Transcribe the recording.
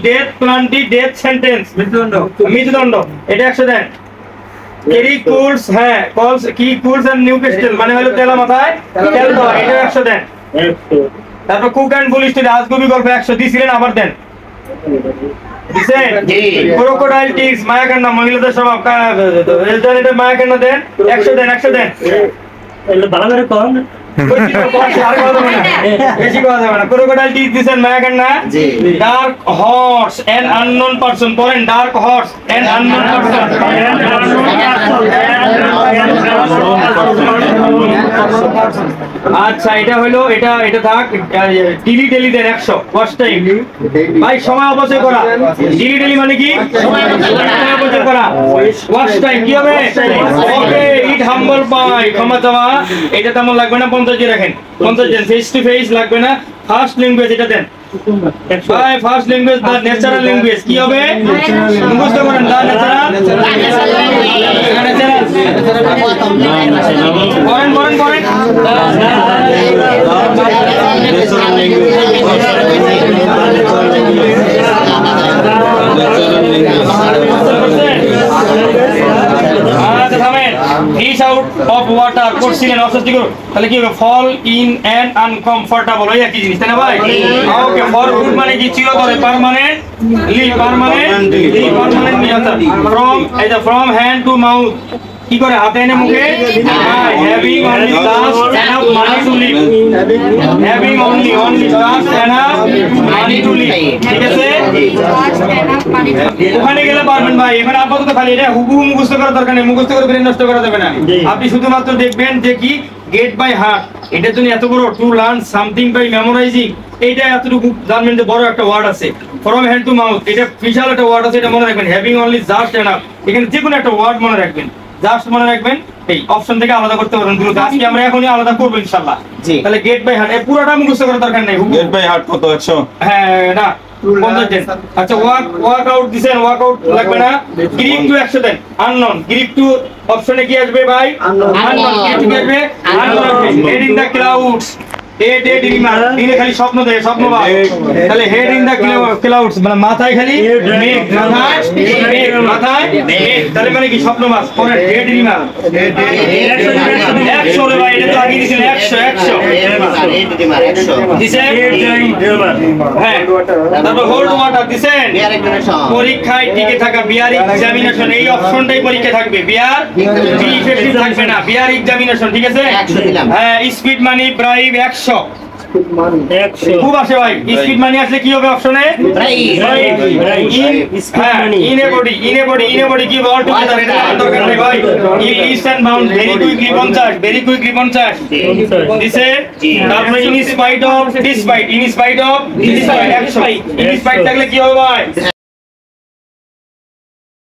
Death plenty death sentence মৃত্যুদণ্ড এটা 100 দেন। Kerry cools হ্যাঁ কলস কি কুলস এন্ড নিউ ক্যাস্টেল মানে হলো তেলা মাথায় তেল দেওয়া এটা 100 দেন। তারপর কুক এন্ড বুল স্টোরি আজগুবি গল্প 100 দিছিলেন আবার দেন দিছেন। ক্রোকোডাইল টিস মায়া কান্না মহিলাদের স্বভাব এটা মায়া কান্না দেন 100 দেন 100 দেন। এগুলো ভালো করে কোন বেশি কথা যাবে না। ক্রোকোডাইল টিস দিছেন মায়া কান্না। Dark horse and unknown person পড়েন dark horse and unknown person. আচ্ছা এটা হলো এটা থাক ডিলি ডেলি দেন 100 ওয়াচ টাইম ভাই সময় অপচয় করা ডিলি ডেলি মানে কি সময় অপচয় করা ওয়াচ টাইম কি হবে ওকে ইট হাম্বল পাই ক্ষমা চাওয়া এটা তেমন লাগবে না 50 জি রাখেন 50 জন ফেস টু ফেস লাগবে না। ফার্স্ট ল্যাঙ্গুয়েজ এটা দেন ভাই ফার্স্ট ল্যাঙ্গুয়েজ দা ন্যাচারাল ল্যাঙ্গুয়েজ কি হবে মুখস্থ করেন দা ন্যাচারাল করেন Fish out of water করছিলেন অস্বস্তি করো তাহলে কি হবে ফল ইন এন্ড আনকমফোর্টেবল ওই একই জিনিস তাই না ভাই। ওকে ফর গুড মানে কি চিরতরে পার্মানেন্টলি ফ্রম এই যে ফ্রম হ্যান্ড টু মাউথ কি করে হাতে এনে মুখে having only just enough money to live having only just enough money to live ঠিক আছে। ওখানে গেলে পারবেন ভাই এখানে আপাতত খালি এটা হুবহু মুখস্থ করার দরকার নেই মুখস্থ করে ব্রেন নষ্ট করা যাবে না। আপনি শুধুমাত্র দেখবেন যে কি গেট বাই হার্ট এটার জন্য এত বড় to learn something by memorising এইটা এতটুকু জানবেন যে বড় একটা ওয়ার্ড আছে। ফ্রম হ্যান্ড টু মাউথ এটা বিশাল একটা ওয়ার্ড আছে এটা মনে রাখবেন হ্যাভিং অনলি জাস্ট এনাফ এখানে যে কোনো একটা ওয়ার্ড মনে রাখবেন জাস্ট মনে রাখবেন এই অপশন থেকে আলাদা করতে পারবেন দ্রুত আজকে আমরা এখনই আলাদা করব ইনশাআল্লাহ। তাহলে গেট বাই হার্ট এই পুরোটা মুখস্থ করার দরকার নেই গেট বাই হার্ট কত 100 হ্যাঁ না 50 দেন। আচ্ছা ওয়াক আউট দিবেন ওয়াক আউট লাগবে না। গ্রিপ টু 100 দেন আননোন গ্রিপ টু অপশনে কি আসবে ভাই আননোন কি আসবে unknown head in the clouds head in দিনে খালি স্বপ্ন দেয় স্বপ্ন ভাই তাহলে হেড ইন দ্য ক্লাউডস মানে মাথায় খালি মেঘ মাথায় মেঘ তাহলে মানে কি স্বপ্ন মাস পরে হেড ইন 100 রে ভাই এটা তো আগে দিছিল 100 দিছেন হ্যাঁ তারপর হোল্ড ওয়াটার দিছেন পরীক্ষায় টিকে থাকা বিয়ার এক্সামিনেশন এই অপশনটাই পরীক্ষা থাকবে বিয়ার ইফেক্টিভ থাকবে না বিয়ার এক্সামিনেশন ঠিক আছে হ্যাঁ স্পিড মানি ব্রাইব 100 খুব আসে ভাই স্পিড মানি আসলে কি হবে অপশনে ইন এ বডি কি অল টুগেদার এটা দরকার নেই ভাই east end bound very quickly 50 দিছে তারপরে in spite of despite 100 in spite থাকলে কি হবে ভাই